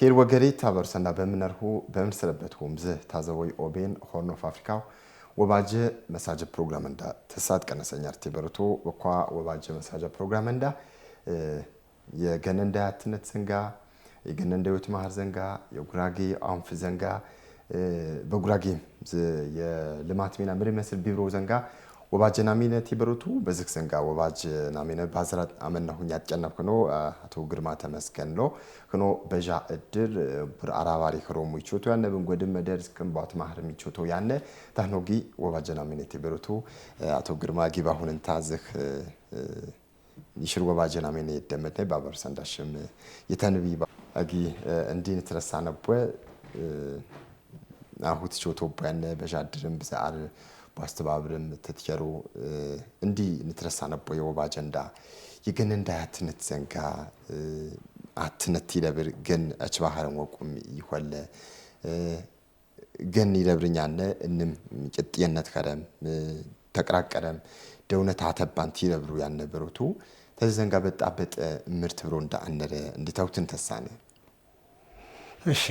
ኬር ወገሬ ታበርሰና በመነርሁ በመሰለበት ሆምዝ ታዘወይ ኦቤን ሆርን ኦፍ አፍሪካ ወባጀ መሳጀ ፕሮግራም እንዳ ተሳት ቀነሰኛር ተበርቶ ወኳ ወባጀ መሳጀ ፕሮግራም እንዳ የገነንዳ ያትነት ዘንጋ የገነንዳ ወት ማህር ዘንጋ የጉራጌ አንፍ ዘንጋ በጉራጌ የልማት ሚና ምሪ መስል ቢሮ ዘንጋ ወባጀ ናሚነ ተበርቶ በዝክ ዘንጋ ወባጀ ናሚነ ባዝራት አመናሁኝ ያጨነብኩ ነው አቶ ግርማ ተመስገን ነው ከኖ በጃ እድር ብር አራባሪ ከሮሙ ይቾቶ ያነ በንጎድም መደርስ ከንባት ማህርም ይቾቶ ያነ ታኖጊ ወባጀ ናሚነ ተበርቶ አቶ ግርማ ጊባሁንን ታዝህ ይሽር ወባጀ ናሚነ ይደመደ ባበርሰንዳሽም የተንቢ አጊ እንዲን ተረሳነበ አሁት ይቾቶ ባነ በጃ እድርም በዛር ባስተባብረም ተትየሩ እንዲ ንትረሳነቦ የወባጀንዳ የገነንዳ ያትነት ዘንጋ አትነት ይለብር ግን አጭባሃረን ወቁም ይሆለ ገን ይለብርኛነ እንም ጭጥየነት ከረም ተቀራቀረም ደውነት አተባንት ይለብሩ ያነበሩቱ ተዘንጋ በጣበጥ ምርት ብሮ እንዳአነረ እንዲታውትን ተሳነ እሺ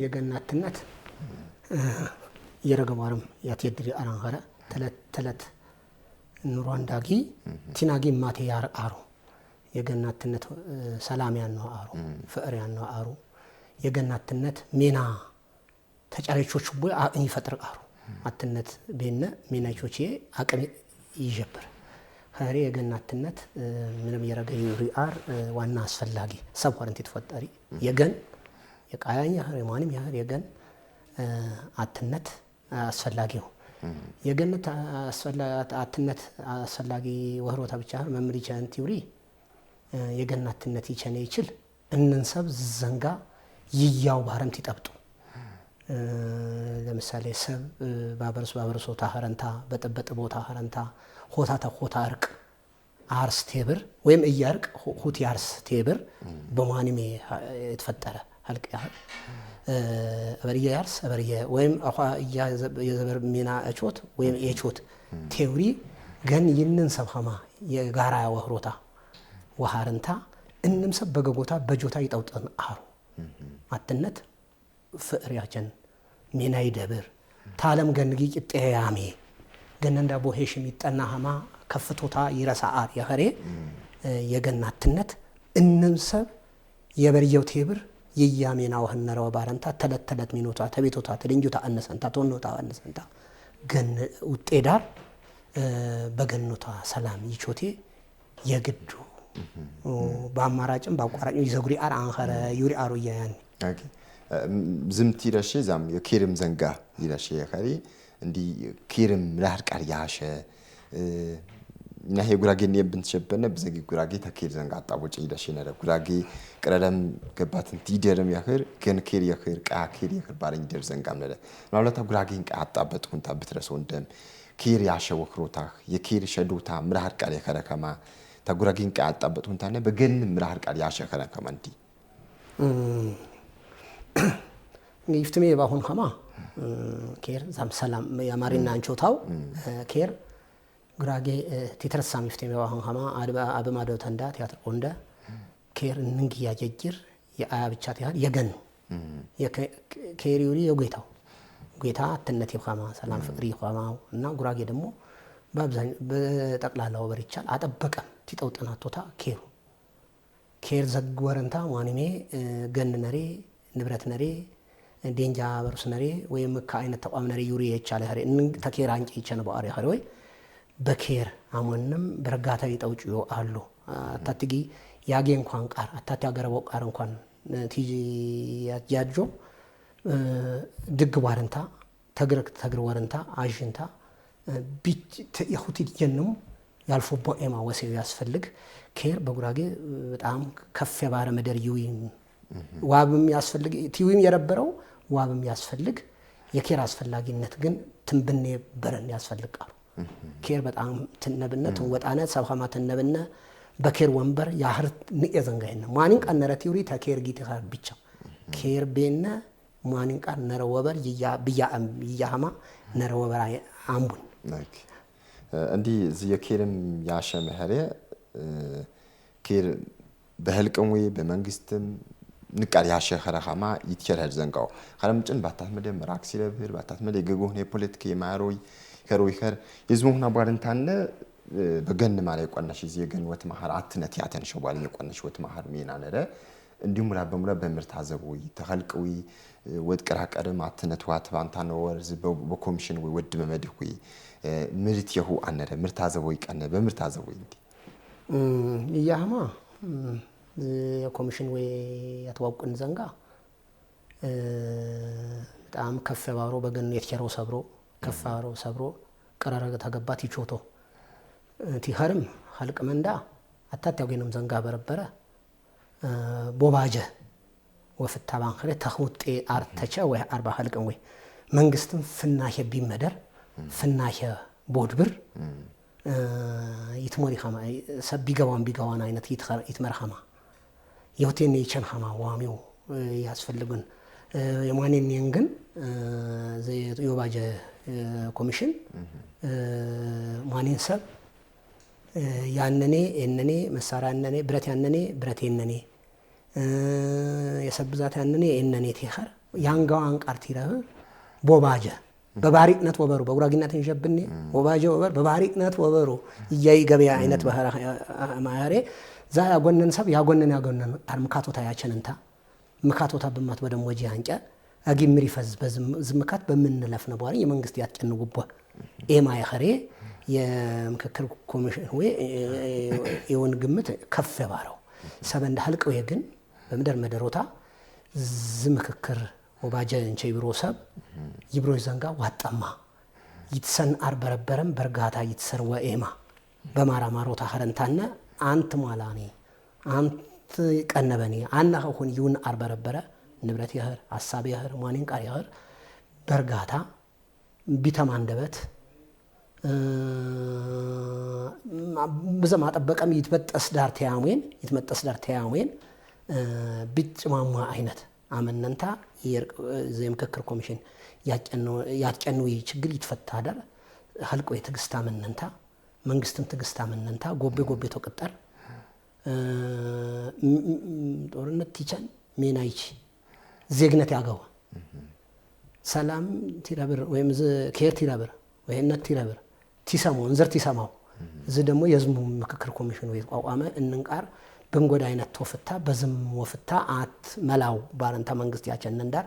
የገናትነት የረገባርም ያትየድሪ አራንኸረ ተለት ኑሯንዳጊ ቲናጊ ማቴ ያር አሩ የገናትነት ሰላም ያነው አሩ ፍቅር ያነው አሩ የገናትነት ሜና ተጫሪቾች ቦይ አቅኝ ፈጥር አሩ አትነት በእነ ሜናቾቼ አቅም ይጀበር ኸሪ የገናትነት ምንም የረገኝ ሪአር ዋና አስፈላጊ ሰብ ሆረንት ተፈጠሪ የገን የቃያኛ ሪማንም ያር የገን አትነት አስፈላጊው የገነት አትነት አስፈላጊ ወህሮታ ብቻ መምሪ ቻን ቲውሪ የገናትነት ይቸነ ይችል እንንሰብ ዘንጋ ይያው ባረምት ይጠብጡ ለምሳሌ ሰብ ባበርሶ ታህረንታ በጠበጠ ቦታ ሀረንታ ሆታ እርቅ አርስ ቴብር ወይም እያርቅ ሁት ያርስ ቴብር በማንሜ የተፈጠረ አልቅ ያህል አበርየ ያርስ አበርየ ወይም አኻ የዘበር ሚና እቾት ወይም የቾት ቴዎሪ ገን ይንን ሰብኸማ የጋራ ወህሮታ ወሃርንታ እንንም ሰብ በገጎታ በጆታ ይጣውጠን አሩ አትነት ፍቅር ያቸን ሚና ይደብር ታለም ገንጊ ቂጤያሜ ገነንዳ ቦሄሽም ይጠናሃማ ከፍቶታ ይረሳአር ያኸሬ የገናትነት እንንም ሰብ የበርየው ቴብር የያሜና ወህነራው ባረንታ ተለት ሚኖታ ተቤቶታ ተድንጁታ አነሰንታ ቶኖታ አነሰንታ ገን ውጤዳር በገኖታ ሰላም ይቾቴ የግዱ በአማራጭም ባቋራጭ ይዘጉሪ አር አንኸረ ዩሪ አሩ ያያን ኦኬ ዝምቲ ረሽ ዛም የኬርም ዘንጋ ይረሽ የኸሪ እንዲ ኬርም ላርቃር ያሸ ነህ ጉራጌን የብንተሸበነ በዘጊ ጉራጌ ተኬር ዘንጋ አጣቦጭ ይደሽ ነረ ጉራጌ ቀረለም ገባትን ቲደርም ያኸር ገን ኬር ያኸር ቃኬር ያኸር ባረኝ ደር ዘንጋም ነረ ማለታ ጉራጌን ቃጣበት ሁንታ ብትረሰው እንደም ኬር ያሸው ወክሮታ የኬር ሸዶታ ምራር ቃል ያከረከማ ተጉራጌን ቃጣበት ሁንታ ነ በገን ምራር ቃል ያሸከረከማ እንዲ ይፍትሜ ባሁን ከማ ኬር ዛም ሰላም ያማሪና አንቾታው ኬር ጉራጌ ተተረሳም ይፍትሜ ባሁን ከማ አበማዶ ተንዳ ቲያትር ወንደ ኬር እንንግ ያጀጅር የአያ ብቻ ተያል የገን የኬሪውሪ የጌታው ጌታ አትነት ይኸማ ሰላም ፍቅሪ ይኸማው እና ጉራጌ ደግሞ በአብዛኝ በጠቅላላው በርቻል አጠበቀም ቲጠውጥናቶታ ኬር ዘግወረንታ ዋንሜ ገን ነሬ ንብረት ነሬ ዴንጃ በርስ ነሬ ወይም ከአይነት ተቋም ነሬ ዩሪ የቻለ ሀሬ ተኬር አንጪ ይቸነ ባሪ ሀሬ ወይ በኬር አሞንም በርጋታ ይጠውጭዮ አሉ አታትጊ ያጌ እንኳን ቃር አታቲ ያገረበው ቃር እንኳን ቲጂ ያጃጆ ድግ ዋረንታ ተግር ወረንታ አጅንታ ቢት የሁቲ ጀንም ያልፎቦ ኤማ ወሰው ያስፈልግ ኬር በጉራጌ በጣም ከፍ ያባረ መደር ይውም ዋብም ያስፈልግ ቲዊም የረበረው ዋብም ያስፈልግ የኬር አስፈላጊነት ግን ትንብኔ በረን ያስፈልጋሉ ኬር በጣም ትነብነት ወጣነት ሰብኸማ ትነብነ በኬር ወንበር ያህር ንየዘንጋይነ ማኒን ቀነረ ቲውሪ ተኬር ጊትኻር ብቻ ኬር ቤነ ማኒን ቀነረ ወበር ይያም ይያማ ነረ ወበር አምቡን ላይክ እንዲ የኬርም ያሸመ ሀሬ ኬር በህልቅም ወይ በመንግስትም ንቃል ያሸኸረ ኸማ ይትከረል ዘንጋው ኸረምጭን ባታት መደም ራክሲ ለብር ባታት መደ ገጎህነ ፖለቲካ የማሮይ ከሮይከር ይዝሙና ባርንታነ በገን ማለት ቆናሽ ይዘገን ወት ማህር አትነት ያተን ሸዋል ቆናሽ ወት ማህር ሚና ነረ እንዲሁም ሙላ በምርት አዘቦይ ተኸልቀዊ ወድ ቀራቀረም አትነት ዋት ባንታ ነው ወርዝ በኮሚሽን ወይ ወድ መመድኩ ምርት ይሁ አነረ ምርት አዘቦይ ቀነ በምርት አዘቦይ እንዲ ያማ የኮሚሽን ወይ ያተዋውቅን ዘንጋ በጣም ከፍ ባሮ በገን የተከረው ሰብሮ ከፋሮ ሰብሮ ቀራረገ ተገባት ይቾቶ ቲኸርም ሐልቅ መንዳ አታታው ገንም ዘንጋ በረበረ ቦባጀ ወፍታ ባንከረ ተخوጤ አርተቸ ወይ 40 ሐልቅን ወይ መንግስትም ፍናሄ ቢመደር ፍናሄ ቦድብር ይትሞሪ ኸማ ቢገዋን አይነት ይትመርኸማ የሆቴን ይቸን ኸማ ዋሚው ያስፈልጉን የማንኛን ግን የባጀ ኮሚሽን ማንኛን ሰብ ያነኔ እነኔ መሳሪያ እነኔ ብረት ያነኔ ብረት የነኔ የሰብዛት ያነኔ እነኔ ተኸር ያንጋው አንቃርቲ ረብ ቦባጀ በባሪቅነት ወበሩ በጉራጊነት እንጀብኔ ቦባጀ ወበር በባሪቅነት ወበሩ ይያይ ገበያ አይነት ባህራ ማያሬ ዛ ያጎነን ሰብ ያጎነን አርምካቶታ ያቸንንታ ምካቶታ በማት በደም ወጂ አንቀ አጊምሪ ፈዝ በዝምካት በመንለፍ ነው ባሪ የመንግስት ያጨንጉቦ ኤማ ያኸሬ የምክክር ኮሚሽን ወይ የወን ግምት ከፍ ባረው ሰበንድ ሐልቀው የግን በመደር መደሮታ ዝምክክር ወባጀ እንቸ ይብሮ ሰብ ይብሮ ዘንጋ ዋጣማ ይትሰን አርበረበረም በርጋታ ይትሰርወ ኤማ በማራ ማሮታ ሐረንታነ አንት ማላኔ አንት ቀነበኔ አናሁን ይሁን አርበረበረ ንብረት ይህር ሐሳብ ይህር ማንኝ ቃር ይህር በርጋታ ቢተማንደበት በዘማ አጠበቀም ይትበጠስ ዳር ተያሙን ቢጭማማ አይነት አመነንታ የምክክር ኮሚሽን ያጨነው ችግር ይተፈታ ዳር ሐልቆ የትግስታ አመነንታ መንግስትም ትግስታ አመነንታ ጎቤ ተቀጠር ጦርነት ይቻል ሜናይች ዜግነት ያገው ሰላም ቲራብር ወይም ከየር ቲራብር ወይነት ቲራብር ቲሰሙ እንዘር ቲሰማው እዚ ደግሞ የዝሙ ምክክር ኮሚሽን ወይ ቋቋመ እንንቃር በንጎዳ አይነት ተፈታ በዝም ወፍታ አት መላው ባረንታ መንግስት ያቸነን ዳር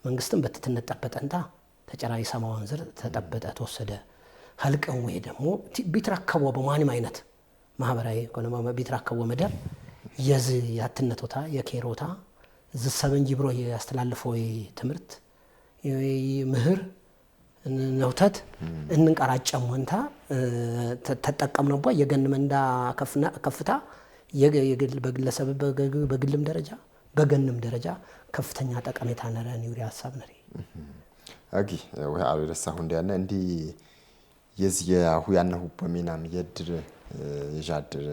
መንግስትም በትተነጠበጠንታ ተጨራይ ሰማው እንዘር ተጠበጠ ተወሰደ ሐልቀው ወይ ደግሞ ቢትራከቦ በማንም አይነት ማህበራዊ ኢኮኖሚያዊ ቢትራከቦ መደር የዝ ያትነቶታ የኬሮታ ዝሰበን ጅብሮ ያስተላልፈው ትምርት ምህር ነውተት እንንቀራጨም ወንታ ተጠቀምነው የገን መንዳ ከፍታ የግል በግለሰብ በግልም ደረጃ በገንም ደረጃ ከፍተኛ ጠቀሜታ ነረን ይውሪ ሐሳብ ነሪ አጊ ወይ አሉ ለሳሁ እንዲያነ እንዲ የዚህ ያሁ ያነሁ በሚናም የድር የጃድር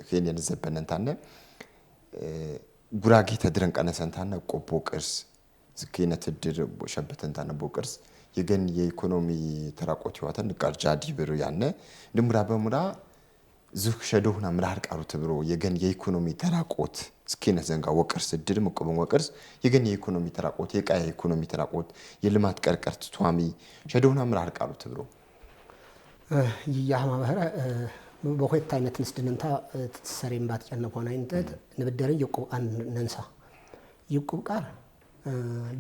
ከኔን ዘበነንታነ ጉራጌ ተድረን ቀነሰንታነ ቆቦ ቅርስ ዝከነት ድር ሸበተንታነ ቦቅርስ የገን የኢኮኖሚ ተራቆት ይዋተን ቃል ጃዲ ብሩ ያነ ድምራ በሙራ ዙክ ሸዶህና ምራር ቃሩ ተብሮ የገን የኢኮኖሚ ተራቆት ዝከነት ዘንጋ ወቅርስ ድር መቆበን ወቅርስ የገን የኢኮኖሚ ተራቆት የቃይ የኢኮኖሚ ተራቆት የልማት ቀርቀርት ቷሚ ሸዶህና ምራር ቃሩ ተብሮ ያማ ባህራ በሁለት አይነት ንስድንታ ተሰሪም ባትጨነ ሆነ አይነት ንብደረን ይቆቃን ነንሳ ይቆቃር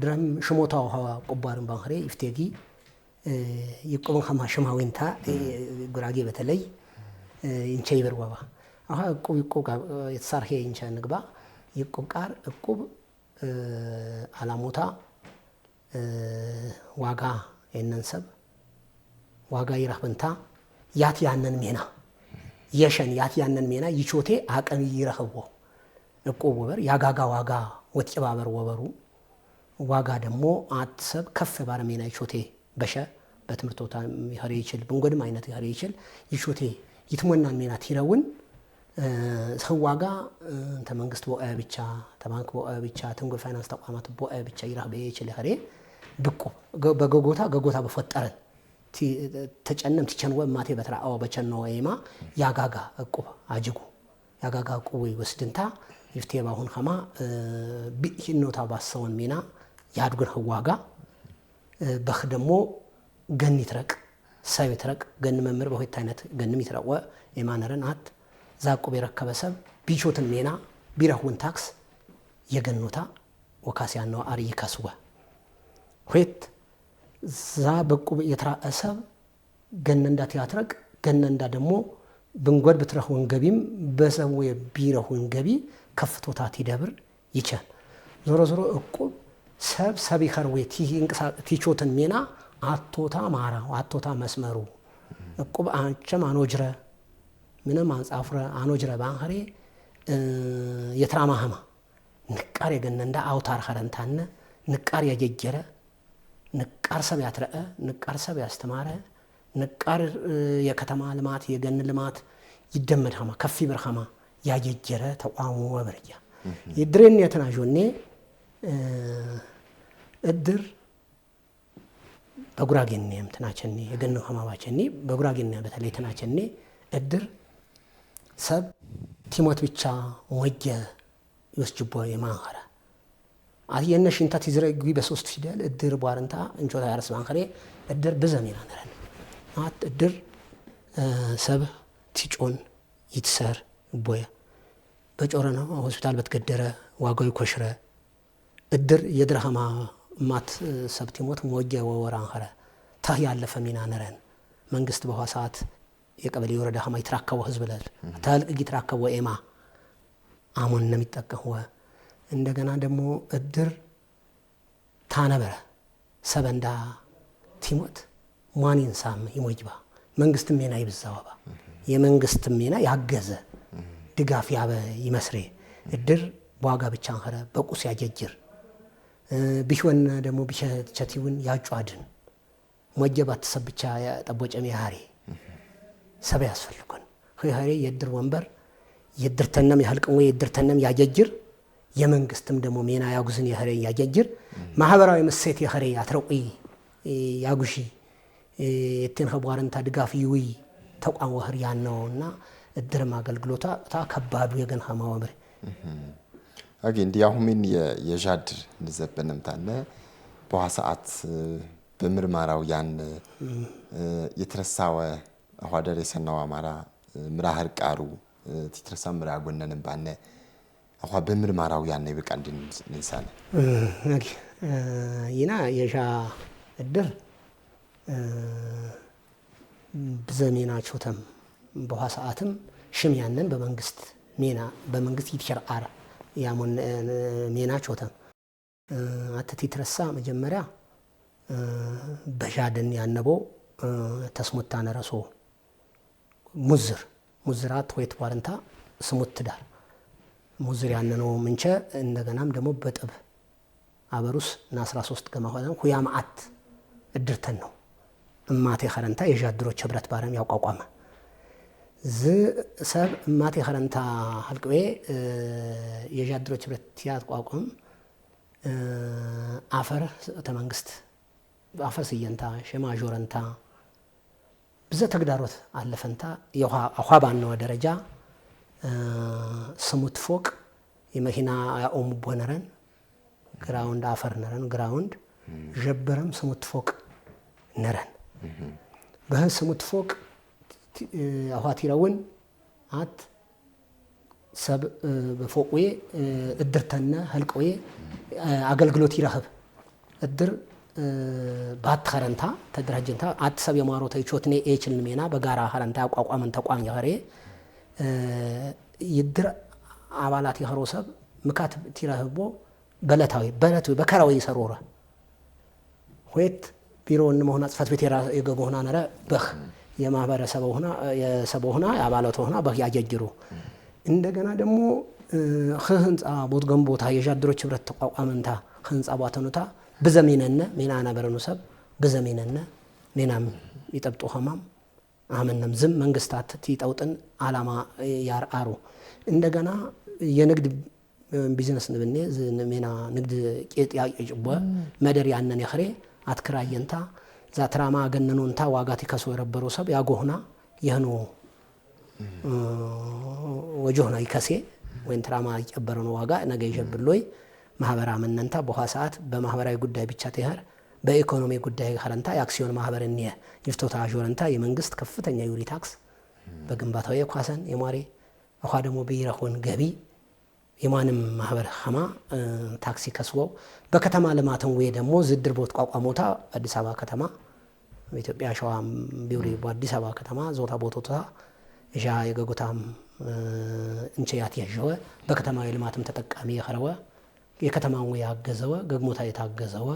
ድረም ሽሞታው ሀዋ ቆባርን ባንኸሬ ይፍቴጊ ይቆም ኸማ ሽማዊንታ ጉራጌ በተለይ እንቸይ በርዋባ አሃ ይቆቃ የተሳርሄ እንቸ ንግባ ይቆቃር እቁብ አላሞታ ዋጋ የነንሰብ ዋጋ ይራህበንታ ያት ያነን ሜና የሸን ያት ያነን ሜና ይቾቴ አቀም ይራህቦ እቁብ ወበር ያጋጋ ዋጋ ወጥባበር ወበሩ ዋጋ ደግሞ አትሰብ ከፍ ባረ ሜና ይቾቴ በሸ በትምርቶታ ይኸሬ ይችል በንጎድም አይነት ይኸሬ ይችል ይቾቴ ይትሞናን ሜና ቲረውን ሰዋጋ ተመንግስት ቦአ ብቻ ተባንክ ቦአ ብቻ ተንጎ ፋይናንስ ተቋማት ቦአ ብቻ ይራህበ ይችል ይኸሬ ብቁ ገጎታ በፈጠረን ተጨነም ተጨንወ ማቴ በትራአው በቸነው ወይማ ያጋጋ እቁብ አጅጉ ያጋጋቁ ወስድንታ ይፍቴባሁን ኸማ ቢኢኖታ ባሰውን ሚና ያድጉን ህዋጋ በህ ደግሞ ገን ይትረቅ ሰብ ይትረቅ ገን መምር በሁለት አይነት ገንም ይትረቅ የማነረን አት ዛቁ በረከበሰብ ቢቾትን ሚና ቢራሁን ታክስ የገኖታ ወካሲያን ነው አሪ ይከስወ ሁት ዛ በቁ የተራሰብ ገን እንዳ ያትረቅ ገን እንዳ ደግሞ ብንጎድ በትረሁን ገቢም በሰው ቢራሁን ገቢ ከፍቶታት ይደብር ይቻል ዞሮ ዞሮ እቁ ሰብ ይኸርዌት ቲቾትን ሚና አቶታ ማራ አቶታ መስመሩ እቁብ አንቸም አኖጅረ ምንም አንጻፍረ አኖጅረ ባንኸሬ የትራማህማ ንቃር የገነንዳ አውታር ኸረንታነ ንቃር ያጀጀረ ንቃር ሰብ ያትረአ ንቃር ሰብ ያስተማረ ንቃር የከተማ ልማት የገን ልማት ይደመድ ኸማ ከፊ ብርኸማ ያጀጀረ ተቋሙ ወበርያ ይድረን የተናጆኔ እድር በጉራጌኔም ተናቸኔ የገነው ኸማባቸኔ በጉራጌኔ በተለይ ተናቸኔ እድር ሰብ ቲሞት ብቻ ወጀ ይወስጅቦ የማንኸረ አየነሽ እንታ ትዝረግቢ በሶስት ፊደል እድር ቧርንታ እንጆታ ያርስ ባንኸሬ እድር በዘሜና ነረን አት እድር ሰብ ቲጮን ይትሰር ቦያ በጮረና ሆስፒታል በተገደረ ዋጋው ይኮሽረ እድር የድርሃማ ማት ሰብቲሞት ወጀ ወወራንኸረ ታህ ያለፈ ሚና ነረን መንግስት በኋሳት የቀበሌ ወረዳ ኸማ ይትራከው ህዝብ ለል ታልቅ ይትራከው ኤማ አሞን ነው የሚጠቀመው እንደገና ደግሞ እድር ታነበረ ሰበንዳ ቲሞት ማኒን ሳም ይሞጅባ መንግስት ሚና ይብዛዋባ የመንግስት ሚና ያገዘ ድጋፍ ያበ ይመስሬ እድር በዋጋ ብቻ አንኸረ በቁስ ያጀጅር ቢሆን ደግሞ ቢቸቲውን ያጫድን ሞጀባት ሰብቻ ያጠቦጨም ያሃሪ ሰብ ያስፈልጉን ኸይሃሪ የድር ወንበር የድር ተነም ያልቀው የድር ተነም ያጀጅር የመንግስትም ደግሞ ሚና ያጉዝን ያሃሪ ያጀጅር ማህበራዊ መሰት ያሃሪ ያትረቁ ያጉሺ የትን ኸቧርንታ ድጋፍ ይውይ ተቋም ወህር ያነውና እድር ማገልግሎታ ተከባዱ የገን ኸማወምር አጊ እንዲያው ምን የጃድ ንዘበንም ታነ በዋሳት በምርማራው ያን የተረሳው አዋደር የሰናው አማራ ምራህር ቃሩ ትትረሳ ምራ ጎነንም ባነ አዋ በምርማራው ያን ይበቃ እንድንሳለ አጊ ይና የጃ እድር በዘሜናቸው ተም በዋሳትም ሽም ያንን በመንግስት ሚና በመንግስት ይትሸርአራ ያሞን ሚናቸው ተም አተቲ ትረሳ መጀመሪያ በጃደን ያነቦ ተስሙታ ነረሶ ሙዝራት ወይት ባርንታ ስሙት ዳር ሙዝር ያነነው ምንቸ እንደገናም ደግሞ በጥብ አበሩስ እና 13 ገማ ሆነን ሁያማአት እድርተን ነው እማቴ ኸረንታ የጃድሮች ህብረት ባረም ያቋቋመ ዝ ሰብ እማቴ ኸረንታ ሐልቀዌ የጃድሮች ህብረት ያቋቋም አፈር ተመንግስት አፈር ሲየንታ ሸማጆረንታ ብዙ ተግዳሮት አለፈንታ የኋባን ነው ደረጃ ስሙት ፎቅ የመኪና ያኦም ቦነረን ግራውንድ አፈር ነረን ግራውንድ ጀበረም ስሙት ፎቅ ነረን በህ ስሙት ፎቅ አዋቲራውን አት ሰብ በፎቅዌ እድርተና ሐልቀዌ አገልግሎት ይራህብ እድር ባት ኸረንታ ተደራጀንታ አት ሰብ የማሮ ተይቾትኔ ኤችልን ሜና በጋራ ኸረንታ አቋቋመን ተቋም ያኸሬ ይድር አባላት ያኸሮ ሰብ ምካት ትራህቦ በለታዊ በከራዊ ይሰሮራ ሆይት ቢሮን መሆና ጽፈት ቤት የገቦና ነረ በህ የማህበረሰብ ሆና የሰብ ሆና አባላት ሆና በህ ያጀጅሩ እንደገና ደግሞ ህንጻ ቦት ገንቦታ የጃድሮች ህብረት ተቋቋመንታ ህንጻ ባተኑታ በዘመነነ ሜናና በረኑ ሰብ በዘመነነ ኔናም ይጠብጡ ኸማም አመነም ዝም መንግስታት ትይጣውጥን አላማ ያርአሩ እንደገና የንግድ ቢዝነስ ንብኔ ሜና ንግድ ቄጥ ያጭቦ መደር ያነን ይخሬ አትክራየንታ ዛትራማ ገነኑንታ ዋጋት ይከሶ የረበሩ ሰብ ያጎህና የህኑ ወጆና ይከሴ ወይን ትራማ ይቀበረው ዋጋ ነገ ይጀብሎይ ማህበራ መነንታ በኋ ሰዓት በማህበራዊ ጉዳይ ብቻ ተያር በኢኮኖሚ ጉዳይ ሀረንታ የአክሲዮን ማህበርን ይፍቶታ አጆረንታ የመንግስት ከፍተኛ ዩሪ ታክስ በግንባታው የኳሰን የማሪ አኳ ደግሞ በይራሆን ገቢ የማንም ማህበር ሀማ ታክሲ ከስወው በከተማ ልማትን ወይ ደግሞ ዝድር ቦት ቋቋሞታ አዲስ አበባ ከተማ በኢትዮጵያ ሸዋ ቢውሪ በአዲስ አበባ ከተማ ዞታ ቦቶታ እጃ የገጎታም እንቸያት ያጀወ በከተማዊ ልማትም ተጠቃሚ የኸረወ የከተማው ያገዘወ ገግሞታ የታገዘወ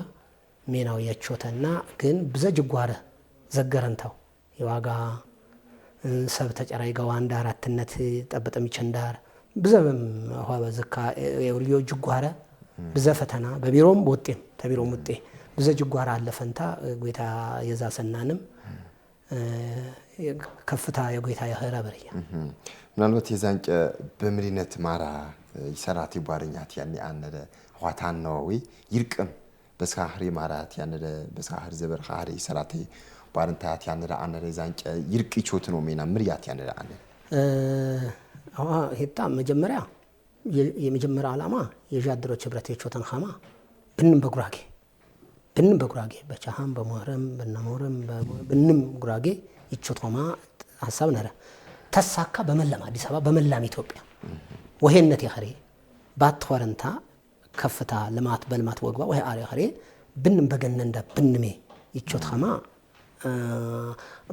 ሜናው ያቾተና ግን ብዘጅ ጓረ ዘገረንታው የዋጋ ሰብ ተጨራይ ጋው አንድ አራትነት ጠብጠም ይቸንዳር ብዘም ሆበ ዘካ የውልዮ ጅጓረ ብዘ ፈተና በቢሮም ወጤም ተቢሮም ወጤ ብዘ ጅጓረ አለፈንታ ጎይታ የዛሰናንም ከፍታ የጎይታ የኸረበሪያ ምናልባት የዛንጨ በምሪነት ማራ ይሰራት ይባርኛት ያኔ አንደ ኋታን ነው ይርቅም በስካህሪ ማራት ያነደ በስካህር ዘበር ኻሪ ሰራቴ ባርንታት ያነደ አንደ ዛንጨ ይርቅ ይቾት ነው ሜና ምርያት ያነደ አንደ ሄታ መጀመሪያ የመጀመሪያ ዓላማ የጃድሮች ህብረት የቾተን ኻማ ብንም በጉራጌ በቻሃም በመረም በነሞረም ብንም ጉራጌ ይቾቶማ ሐሳብ ነረ ተሳካ በመላም አዲስ አበባ በመላም ኢትዮጵያ ወሄነት ያኸሬ ባትወረንታ ከፍታ ልማት በልማት ወግባ ወይ አሪ ብንም በገነንዳ ብንሜ ይቾት ኸማ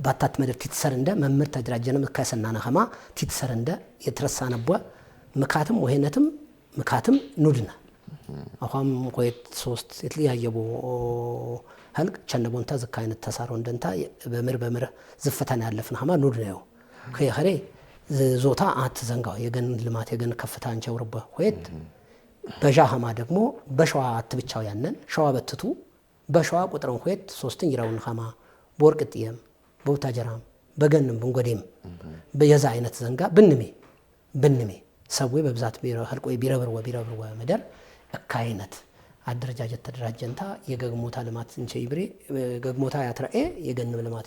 ባታት መድር ትትሰርንደ መምር ተደራጀነ ከሰናና ኸማ ትትሰርንደ የተረሳነቦ ምካትም ወሄነትም ምካትም ኑድና አሁን ቆይት ሶስት የተለያየቡ ህልቅ ቸነቦንታ ዝካ አይነት ተሳረው እንደንታ በምር ዝፈታን ያለፍን ኸማ ኑድ ነው ከኸሬ ዞታ አት ዘንጋው የገን ልማት የገን ከፍታ አንቸውርበ ወይት በጃሃማ ደግሞ በሸዋ አትብቻው ያነን ሸዋ በትቱ በሸዋ ቁጥሩን ሆይት ሶስትን ይራውን ኸማ ቦርቅጥየም በውታጀራም በገንም በንጎዴም በየዛ አይነት ዘንጋ ብንሜ ሰብዌ በብዛት ቢረብር ወመደር አካይነት አደረጃጀት ተደራጀንታ የገግሞታ ልማት እንቸ ይብሬ ገግሞታ ያትራኤ የገንም ልማት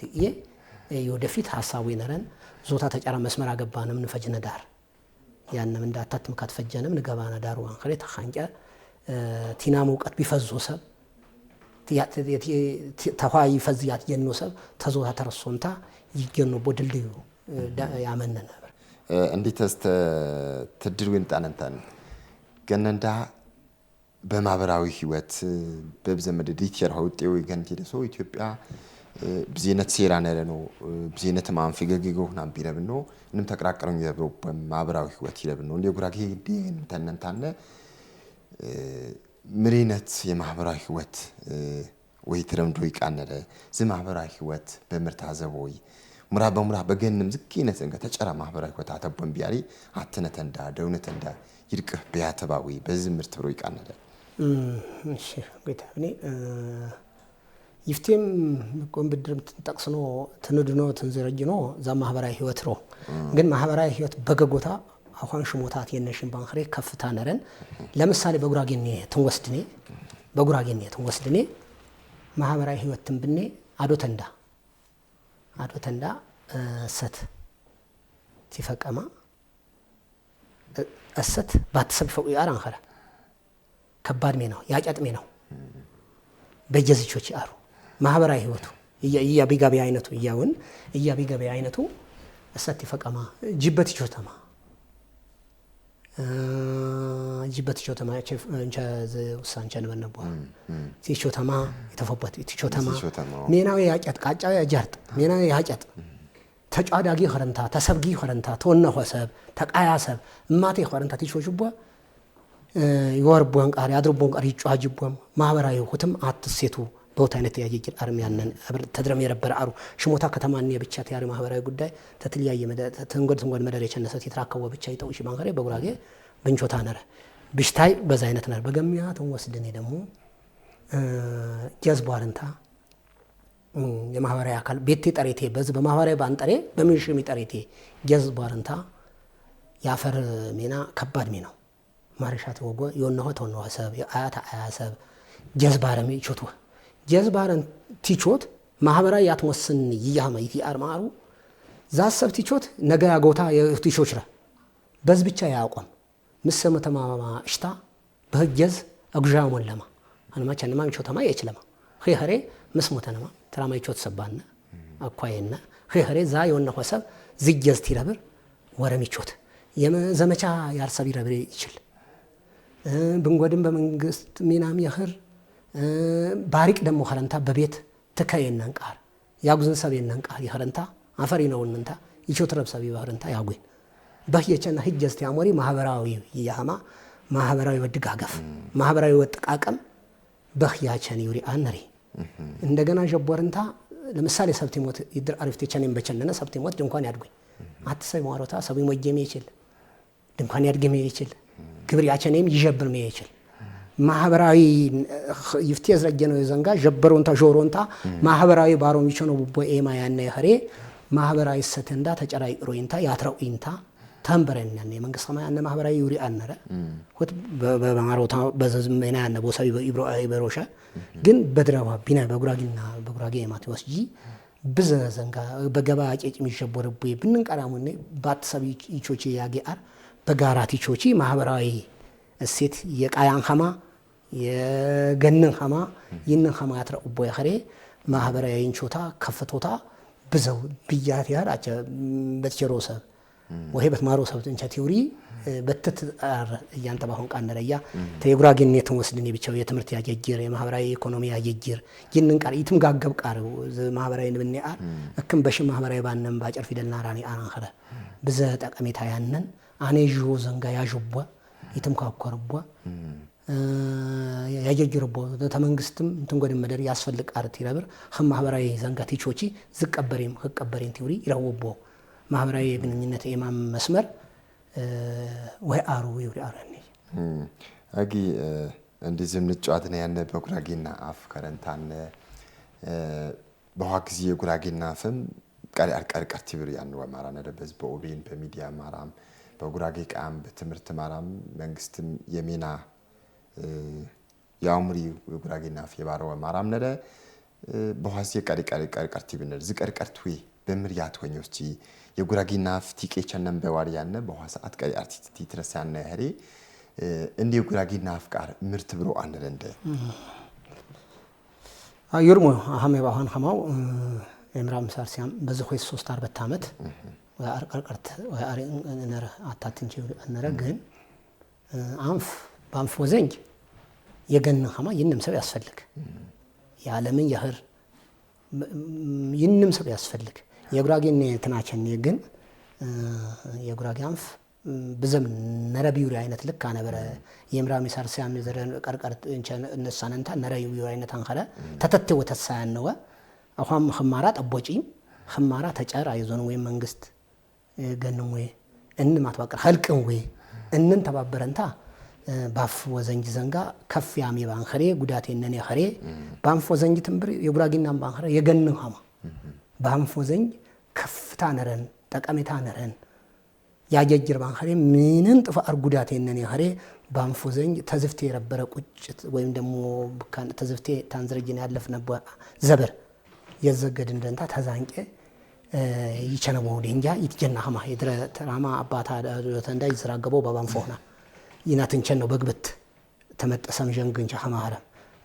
የወደፊት ሐሳቡ ይነረን ዞታ ተጫራ መስመር አገባንም ንፈጅነ ዳር ያንም እንዳታት ምካት ፈጀንም ንገባና ዳሩ አንከሬ ተኻንጨ ቲናም ወቀት ቢፈዙ ሰብ ተፋይ ፈዝያት የኖ ሰብ ተዞታ ተረሶንታ ይገኑ ቦድልዩ ያመነ ነበር እንዲተስ ተድር ወንጣነንታን ገነንዳ በማህበራዊ ህይወት በብዘመድ ዲቲየር ሆጤው ገንቴ ደሶ ኢትዮጵያ ብዜነት ሴራ ነው ብዜነት ማንፍ ገገገውና ቢረብኖ እንም ተቀራቀረኝ የብሮ በማህበራዊ ህይወት ይረብኖ እንደ ጉራጌ ዲን ተነንታነ ምሪነት የማህበራዊ ህይወት ወይ ተረምዶ ይቃነለ ማህበራዊ ህይወት በምርታ ዘቦይ ሙራ በገንም ዝኪነት እንከ ተጨራ ማህበራዊ ህይወት አተቦን ቢያሪ አትነተንዳ ደውነተንዳ ይርቅ ቢያተባዊ በዝምርት ብሮ ይቃነለ እሺ ቤታኒ ይፍቴም ቆም ብድርም ተጠቅስኖ ተነድኖ ተንዘረጅኖ ዛ ማህበራዊ ህይወት ሮ ግን ማህበራዊ ህይወት በገጎታ አሁን ሽሞታት የነሽን ባንክሬ ከፍታ ነረን ለምሳሌ በጉራጌኔ ተንወስድኔ ማህበራዊ ህይወት ትንብኔ አዶተንዳ ሰት ሲፈቀማ እሰት ባትሰብ ፈቁ ያራን ኸረ ከባድ ነው ያጫጥሜ ነው በጀዝቾች ያሩ ማህበራዊ ህይወቱ እያቢጋቢ አይነቱ እሰት ይፈቀማ ጅበት ይቾተማ እንቻ ውሳንቸን በነቦ ሲቾተማ የተፈበት ሲቾተማ ሜናዊ ያጫጥ ቃጫው ያጃርጥ ሜናዊ ያጫጥ ተጫዳጊ ኸረንታ ተሰብጊ ኸረንታ ተወነ ሆሰብ ተቃያሰብ ማቴ ኸረንታ ትቾችቦ ይወርቦን ቃሪ አድርቦን ቃሪ ይጫጅቦም ማህበራዊ ህይወትም አትሴቱ ቦታ አይነት ያየጅል አርም ያነን ተድረም የረበረ አሩ ሽሞታ ከተማን የብቻ ተያሪ ማህበራዊ ጉዳይ ተትልያየ ተንጎድ መደር የቸነሰት የተራከወ ብቻ ይጠውሽ ባንከሬ በጉራጌ ብንቾታ ነረ ብሽታይ በዛ አይነት ነር በገሚያ ተንወስድኔ ደግሞ ጀዝቧርንታ የማህበራዊ አካል ቤቴ ጠሬቴ በዝ በማህበራዊ ባንጠሬ በምንሽም ጠሬቴ ጀዝቧርንታ ያፈር ሜና ከባድ ሜ ነው ማርሻት ወጎ የሆነው ተወነው ሐሳብ አያሰብ ጀዝባረም ይቾቱ ጀዝባረን ቲቾት ማህበራዊ ያትወስን ይያማ ይቲአር ማሩ ዛሰብቲቾት ነገ ያጎታ የቲቾችራ በዝ ብቻ ያቆም ምሰመ ተማማ እሽታ በህጀዝ አግዣሞን ለማ አንማች አንማ ሚቾተማ የችለማ ኸሬ መስሞተነማ ተራማይቾት ሰባና አኳየና ኸሬ ዛ የሆነ ሆሰብ ዝጀዝ ቲረብር ወረሚቾት የዘመቻ ያርሰብ ይረብር ይችል ብንጎድም በመንግስት ሚናም ይህር ባሪቅ ደሞ ኸረንታ በቤት ተከየናን ቃር ያጉዝን ሰቤናን ቃር ይኸረንታ አፈሪ ነውንንታ ይቾት ረብሰብ ይባርንታ ያጉኝ በህየቸና ህጀስቲ አሞሪ ማህበራዊ ያማ ማህበራዊ ወድጋገፍ ማህበራዊ ወጥቃቀም በህያቸን ይውሪ አንሪ እንደገና ጀቦርንታ ለምሳሌ ሰብቲሞት ይድር አሪፍቴቸኔን በቸነነ ሰብቲሞት ድንኳን ያድጉኝ አትሰይ ማሮታ ሰብይ ወጀሜ ይችል ድንኳን ያድገሜ ይችል ግብር ያቸኔም ይጀብር ሜ ይችል ማህበራዊ ይፍቴ ዝረጀነው ዘንጋ ጀበሮንታ ጆሮንታ ማህበራዊ ባሮ ሚቾኖ ቡቦ ኤማ ያነ ይኸሬ ማህበራዊ ሰተንዳ ተጨራይ ሮይንታ ያትራውይንታ ተንበረኛነ የመንግስት ሰማይ ያነ ማህበራዊ ይውሪ አነረ ወት በማሮታ በዘዝመና ያነ ቦሳቢ በኢብራሂም በሮሻ ግን በድራዋ ቢና በጉራጊና በጉራጌ የማት ወስጂ ብዘ ዘንጋ በገባ አጨጭ የሚሸቦርቡ ብንንቀራሙነ ባትሰብ ይቾቺ ያጌአር በጋራት ይቾቺ ማህበራዊ እሴት የቃያን ኸማ የገንን ኸማ ይንን ኸማ ያትራውቦ ይኸሬ ማህበራዊ እንቾታ ከፍቶታ ብዘው ብያት ያር አጨ በትቸሮሰብ ወይ በትማሮሰብ እንቻ ቲዮሪ በትት ያንተ ባሁን ቃነረያ ተየጉራጌነት ወስድኒ ብቻው የትምርት ያጀጅር የማህበራዊ ኢኮኖሚ ያጀጅር ይንን ቃር ይትም ጋገብ ቃር ማህበራዊ ንብኔ አር እክም በሽ ማህበራዊ ባነም ባጨር ፊደልና ራኒ አናኸረ ብዘ ጠቀሜታ ያነን አኔጆ ዘንጋ ያጆቦ ይትም ካኮርቦ ያጀጅርቦ ተመንግስትም እንትን መደር ያስፈልቅ አርት ይረብር ማህበራዊ ዘንጋ ቲቾቺ ዝቀበሬም ህቀበሬን ቲዮሪ ይራወቦ ማህበራዊ ግንኙነት የማም መስመር ወይ አሩ ይውሪ አራኒ አጊ እንደዚህ ንጫት ነው ያነ በጉራጌና አፍ ከረንታነ በኋክዚ የጉራጌና አፍም ቀርቀርቲ ብር ያንው ማራነ ደበዝ በኦቤን በሚዲያ ማራም በጉራጌ ቃም በትምርት ማራም መንግስትም የሚና ያውምሪ የጉራጌና አፍ የባረው ማራም ነደ በኋሲ ቀርቀርቲ ብነር ዝቀርቀርት ወይ በምርያት ወኞች የጉራጌና አፍ ቲቄቸነም በዋሪ ያነ በኋሳ አትቀሪ አርቲስት ትረሳና ያህሪ እንዴ የጉራጌና አፍ ቃር ምርት ብሮ አንደንደ አዩርሞ አሃሜ ባሁን ኸማው ኤምራም ሳርሲያም በዚህ 3-4 ዓመት አርቀርቀርት ወይ አሪ ነረ አታትንጂ ነረ ግን አንፍ ባንፎ ዘንጅ የገነ ኸማ ይንም ሰው ያስፈልግ ያለምን ያህር ይንም ሰው ያስፈልግ የጉራጌን ተናቸን ግን የጉራጌ አንፍ በዘም ነረቢውሪ አይነት ልክ አነበረ የምራሚ ሳርሲያም ዘረን ቀርቀርት እነሳነንታ ነረቢውሪ አይነት አንኸረ ተተተው ተሳያነው አሁን ኸማራ ጠቦጪ ኸማራ ተጨራ ይዞን ወይ መንግስት ገንም ወይ እንማትዋቀር ኸልቅን ወይ እንን ተባበረንታ ባፍ ወዘንጅ ዘንጋ ከፍ ያሚ ባንኸሬ ጉዳቴ ነኔ ኸሬ ባንፎ ዘንጅ ትምብር የጉራጌናም ባንኸረ የገንን ኸማ ባንፎ ዘንጅ ከፍታ ነረን ጠቀሜታ ነረን ያጀጅር ባንኸሬ ምንን ጥፋ አርጉዳቴ ነኔ ኸሬ ባንፎ ዘንጅ ተዝፍቴ የረበረ ቁጭት ወይም ደሞ ተዝፍቴ ታንዝረጅን ያለፍነባ ዘበር የዘገድ እንደንታ ተዛንቄ ይቸነው ወዲንጃ ይትጀና ኸማ የድረ ተራማ አባታ ተንዳ ይዝራገበው በባንፎና ይናትንቸን ነው በግብት ተመጠሰም ጀንግንቻ ኸማራ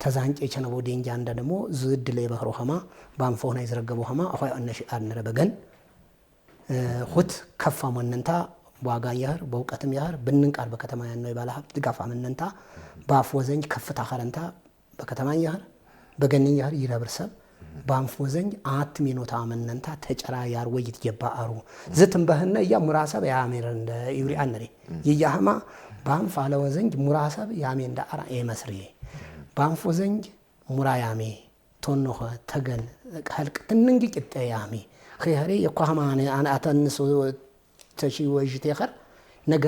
ተዛንቄ ቸነው ወዲንጃ እንደ ደሞ ዝድ ላይ በህሮ ኸማ ባንፎና ይዝረገበው ኸማ አፋይ አነሽ አርነረ በገን ሁት ከፋ ማንንታ ዋጋ ያህር በእውቀትም ያህር ብንንቃል በከተማ ያነው ይባላል ድጋፋ ማንንታ ባፍ ወዘንጅ ከፍታ ኸረንታ በከተማ ያህር በገን ያህር ይረብርሰብ ባንፎ ዘንጅ አት ሚኖታ ማንንታ ተጨራ ያር ወይት ይባአሩ ዝትም በህነ ያ ሙራሰብ ያሜር እንደ ይውሪ አንሪ ይያህማ ባንፍ አለ ወዘንጅ ሙራሰብ ያሜ እንደ አራ ኤመስሪ ባንፎ ዘንጅ ሙራያሜ ቶኖኸ ተገን ኸልቅ ትንንጊ ቅጠ ያሜ ኸሪ የኳህማን አተንሶ ተሺ ወጅት ይኸር ነገ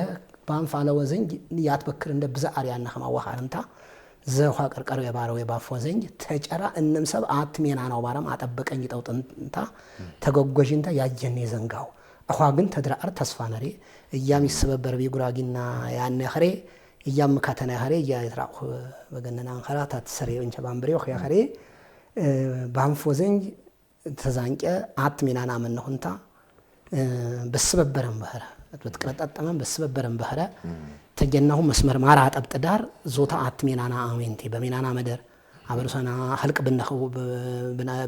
ባንፍ አለ ወዘንጅ ያትበክር እንደ ብዛአር ያና ኸማ ወሃርንታ ዘውሃ ቀርቀር የባረው የባፎ ዘንጅ ተጨራ እንም ሰብ አት ሜና ነው ባራም አጠበቀኝ ጠውጥንታ ተገጎጅንታ ያጀኔ ዘንጋው አኳ ግን ተድራአር ተስፋ ነሪ እያም ይስበበር ቢጉራጊና ያነ ኸሬ እያም ከተና ኸሬ ያይትራው በገነና አንኸራታ ተሰሪው እንቸ ባምብሬው ኸሬ ባንፎ ዘንጅ ተዛንቀ አት ሜናና መንሁንታ በስበበረን ባህረ በትቀጣጣማን በስበበረን ባህረ ተጀናሁ መስመር ማራ ጠብጥዳር ዞታ አትሜናና አሜንቴ በሜናና መደር አበርሰና ህልቅ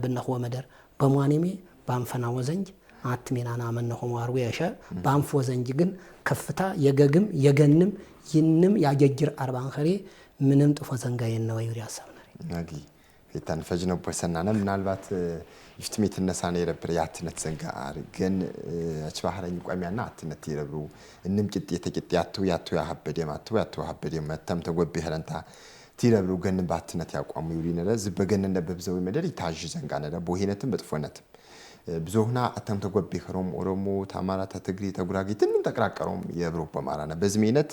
ብነኸው መደር በሟኔሜ ባንፈና ወዘንጅ አትሜናና መነሆ ማሩ ያሸ ባንፎ ወዘንጅ ግን ከፍታ የገግም የገንም ይንም ያጀጅር አርባን ኸሬ ምንም ጥፎ ዘንጋዬን ነው ይሪ ያሳብናል ናጊ የታን ፈጅነው በሰናና ምናልባት ይፍትሜት ነሳኔ የረብረ ያትነት ዘንጋ አርገን አችባህረኝ ቋሚያና አትነት ይረብሩ እንም ቂጥ የተቂጥ ያቱ ያሀበደ መተም ተጎብ ይሄረንታ ትይረብሩ ገን ባትነት ያቋሙ ይሪ ነረ ዝበገን እንደበብዘው መደር ይታጅ ዘንጋ ነረ ቦሄነትም በጥፎነትም ብዙሁና አተም ተጎብ ይኸሮም ኦሮሞ ታማራ ተትግሪ ተጉራጊ ትንም ተቀራቀሮም የብሩ በማራና በዝሜነት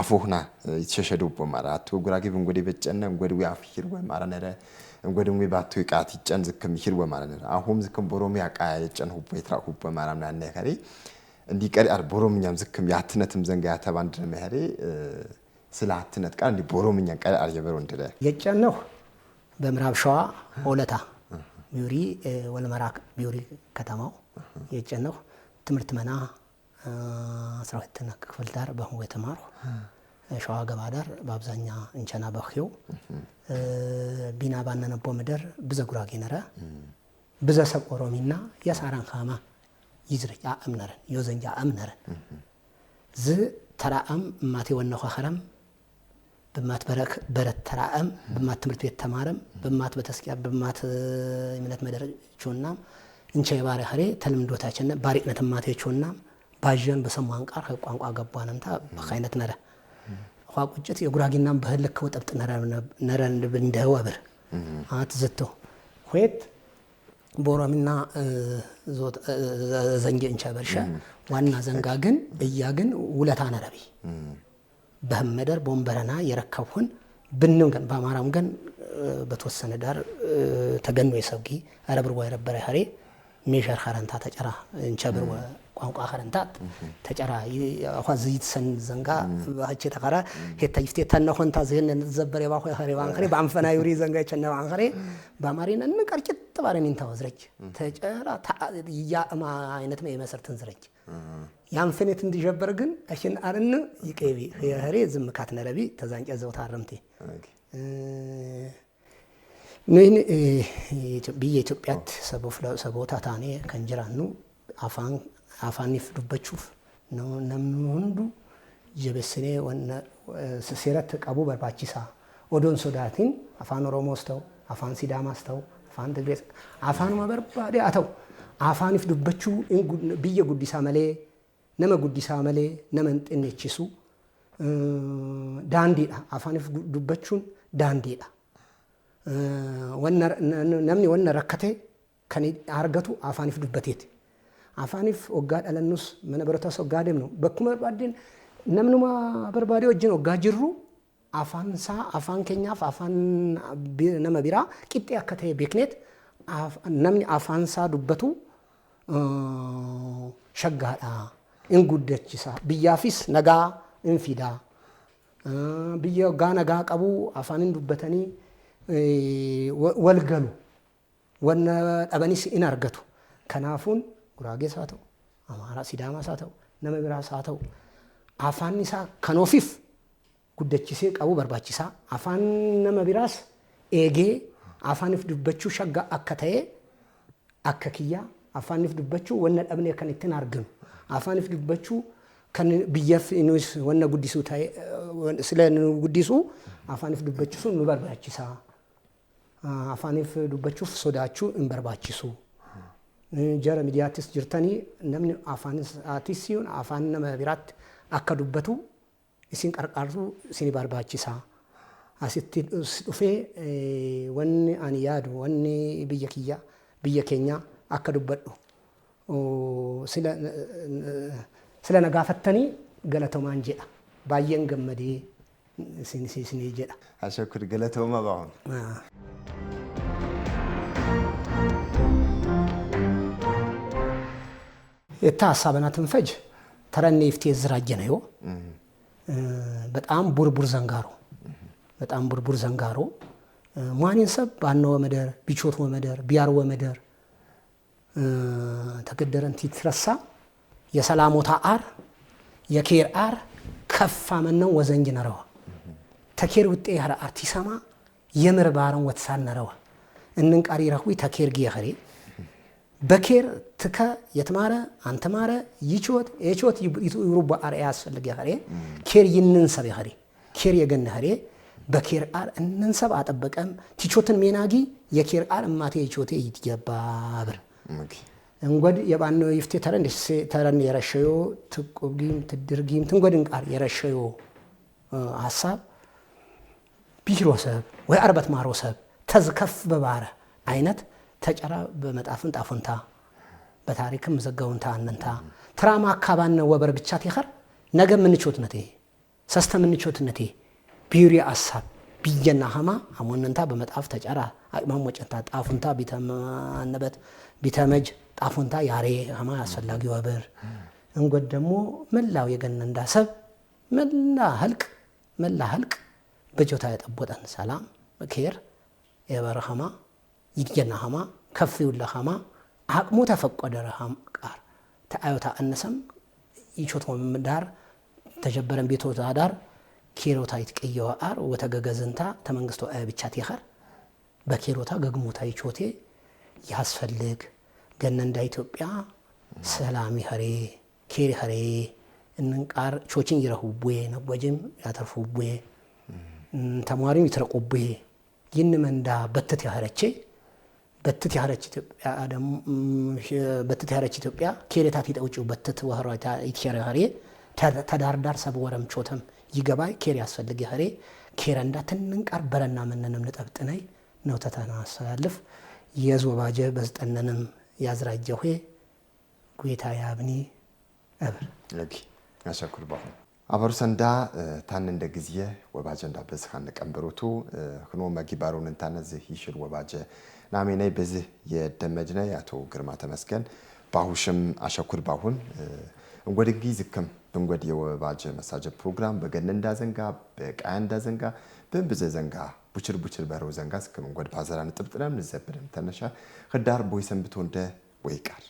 አፎህና ይተሸሸዱ በማራ ተጉራጊ እንጎዴ በጨነ እንጎዴ ያፍሂር በማራ ነረ እንጎዴ ባቱ ይቃት ይጨን ዝክም ይሂር በማራ ነረ አሁን ዝክም ቦሮሚያ ቃያ ይጨን ሁቦ ይትራሁ በማራና ነከሪ እንዲቀሪ አር ቦሮምኛም ዝክም ያትነትም ዘንጋ ያተባንድ ነመሄሬ ስለ አትነት ቃል እንዲ ቦሮምኛ ቃል አርየበሩ እንደለ የጨነው በምራብ ሸዋ ሆለታ ቢውሪ ወልመራክ ቢውሪ ከተማው የጨነው ትምርት መና 12ኛ ክፍል ዳር በሁን የተማሩ ሸዋ ገባዳር በአብዛኛ እንቸና በኺው ቢና ባነነቦ ምድር በዘጉራጌ ነረ በዘሰቆሮሚና ያሳራን ኻማ ይዝርጫ አምነረን ይወዘንጃ አምነረን ዝ ተራአም ማቴ ወነኸ ኸረም በማት በረት ተራአም በማት ትምርት ቤት ተማረም በማት በተስቂያ በማት እምነት መደረቾና እንቸ የባሪ ኸሬ ተልምዶታችን ባሪቅነት ማቴቾና ባጀን በሰማን ቃር ቋንቋ ገባንንታ በኻይነት ነረ ቋቁጭት የጉራጊናም በህልክ ወጠብጥ ነረ እንደወብር አትዘቶ ሆይት ቦሮሚና ዞት ዘንጌ እንቻ በርሻ ዋና ዘንጋ ግን እያግን ውለታ ነረቢ በህመደር ቦምበረና የረከቡን ብንም ግን በአማራም ግን በተወሰነ ዳር ተገኖ የሰብጊ አረብር ወይ ረበረ ኸሬ ሜሸር ኸረንታ ተጨራ እንቻብር ቋንቋ ኸረንታት ተጨራ አኳዝይት ሰን ዘንጋ ባጭ ተቀራ ሄታ ይፍቴ ተነሆንታ ዘህን ዘበር የባኹ ኸሬ ባንኸሬ ባንፈና ይውሪ ዘንጋ ቸነ ባንኸሬ ባማሪን እንቀርጭት ባረኒን ታወዝረች ተጨራ ያማ አይነት ነው የመሰርተን ዝረች ያንፈኔት እንዲጀበር ግን አሽን አርን ይቀቢ ኸሬ ዝምካት ነረቢ ተዛንጨ ዘውታ አረምቴ ነኝ በኢትዮጵያት ሰቦታ ታኔ ከንጀራኑ አፋን ይፍዱበቹፍ ነው ነምኑንዱ ጀበስኔ ወነ ሰሰረት ቀቡ በርባቺሳ ኦዶን ሶዳቲን አፋን ኦሮሞስተው አፋን ሲዳማስተው አፋን ትግሬ አፋን ማበርባዴ አተው አፋን ይፍዱበቹ ብየ ጉዲሳ መሌ ነመ ጉዲሳ መሌ ነመንጥነቺሱ ዳንዲዳ አፋን ይፍዱበቹን ዳንዲዳ ነምኒ ወነ ረከቴ ከኒ አርገቱ አፋን ይፍዱበቴት አፋኒፍ ወጋድ አለኑስ መነበረታስ ወጋደም ነው በኩመ ባዲን ነምኑማ በርባዴ ወጅን ወጋጅሩ አፋንሳ አፋን ከኛ አፋን ነመቢራ ቂጤ አከተ ቤክኔት ነምኒ አፋንሳ ዱበቱ ሸጋዳ እንጉደችሳ ብያፊስ ነጋ እንፊዳ ብየ ጋ ነጋ ቀቡ አፋንን ዱበተኒ ወልገሉ ወነ ጠበኒስ ኢናርገቱ ከናፉን ጉራጌ ሳተው አማራ ሲዳማ ሳተው ነመብራ ሳተው አፋንሳ ከኖፊፍ ጉደችሴ ቀቡ በርባቺሳ አፋን ነመብራስ ኤጌ አፋንፍ ዱበቹ ሸጋ አከተየ አከኪያ አፋንፍ ዱበቹ ወነ ጠብኔ ከነትን አርገኑ አፋንፍ ዱበቹ ከን ብየፍ ኢኑስ ወነ ጉዲሱ ታይ ስለ ጉዲሱ አፋንፍ ዱበቹ ንበርባቺሳ አፋንፍ ዱበቹ ሶዳቹ እንበርባቺሱ ጀረ ሚዲያቲስ ጅርተኒ ነምን አፋንስ አቲሲዩን አፋን ነመብራት አከዱበቱ እሲን ቀርቃሩ ሲኒ ባርባቺሳ አሲቲ ሱፌ ወን አንያዱ ወን ብየከኛ አከዱበዱ ስለ ነጋፈተኒ ገለተው ማንጀዳ ባየን ገመዴ ሲኒ ጀዳ አሸኩር ገለተው ማባሁን የታ ሐሳብና ትንፈጅ ተረኔ ይፍቴ ዝራጀ ነው በጣም ቡርቡር ዘንጋሮ ማንን ሰብ ባነው መደር ቢቾት ወመደር ቢያር ወመደር ተገደረን ትትረሳ የሰላሞታ አር የኬር አር ከፋ መነው ወዘንጅ ነረዋ ተኬር ውጤ ያረ አርቲሰማ የምርባረን ወትሳን ነረዋ እንንቃሪ ረሁይ ተኬር ጊያኸሬ በኬር ትከ የትማረ አንተማረ ይቾት ይሩባ አርያ ያስፈልግ ያኸሬ ኬር ይንንሰብ ያኸሬ ኬር የገነኸሬ በኬር አር እንንሰብ አጠበቀም ቲቾትን ሜናጊ የኬር አር እማቴ ይቾቴ ይትገባብር እንጎድ የባነው ይፍቴ ተረን የረሸዮ ትቆብጊም ትድርጊም ትንጎድን ቃር የረሸዮ ሐሳብ ቢሮሰብ ወይ አርበት ማሮሰብ ተዝከፍ በባረ አይነት ተጨራ በመጣፍን ጣፉንታ በታሪክም ዘጋውንታ አንንታ ትራማ አካባነ ወበር ብቻ ተኸር ነገ ምንቾት ነቴ ሰስተ ምንቾት ነቴ ቢሪ ሐሳብ ቢየና ሀማ አሞንንታ በመጣፍ ተጨራ አቅማም ወጨንታ ጣፉንታ ቢተማነበት ቢተመጅ ጣፉንታ ያሬ ሀማ አስፈላጊ ወበር እንጎድ ደግሞ መላው የገነንዳ ሰብ መላ ህልቅ በጆታ የጠቦጠን ሰላም ኬር የበረሃማ ይድየና ሀማ ከፍ ይውላ ሀማ አቅሙ ተፈቆደ ረሃም ቃር ተአዮታ አነሰም ይቾት ወምዳር ተጀበረን ቤቶታ ዳር ኬሮታ ይትቀየው አር ወተገገዝንታ ተመንግስቶ አብቻት ይኸር በኬሮታ ገግሞታ ይቾቴ ያስፈልግ ገነንዳ ኢትዮጵያ ሰላም ይኸሬ ኬር ይኸሬ እንንቃር ቾችን ይረሁቡዬ ነጎጅም ያተርፉቡዬ ተማሪም ይትረቁቡዬ ይንመንዳ በትት ያኸረቼ በትት ያኸረች ኢትዮጵያ አደም በትት ያኸረች ኢትዮጵያ ኬሬታት ይጠውጪው በትት ወህራታ ይትሸረኸሬ ተዳርዳር ሰብ ወረም ቾተም ይገባይ ኬር ያስፈልግ ይኸሬ ኬረንዳ ትንንቃር በረና መነንም ልጠብጥነይ ነው ተተናሰልፍ የዞባጀ በዝጠነንም ያዝራጀሁ ጉይታ ያብኒ አብር ለኪ አሸኩር ባሁ አበሩ ሰንዳ ታን እንደ ግዚየ ወባጀ እንዳ በዝኻን ቀንበሩቱ ሆኖ መጊባሩን እንታነዝ ይሽር ወባጀ ናሜናይ በዚህ የደመጅነ ያቶ ግርማ ተመስገን ባሁሽም አሸኩር ባሁን እንጎድጊ ዝክም በንጎድ የወባጀ መሳጀ ፕሮግራም በገነንዳ ዘንጋ በቃያንዳ ዘንጋ በንብዘ ዘንጋ ቡችር በረው ዘንጋ ዝክም እንጎድ ባዘራን ጥብጥረም ንዘብንም ተነሻ ህዳር ቦይ ሰንብቶ እንደ ወይቃር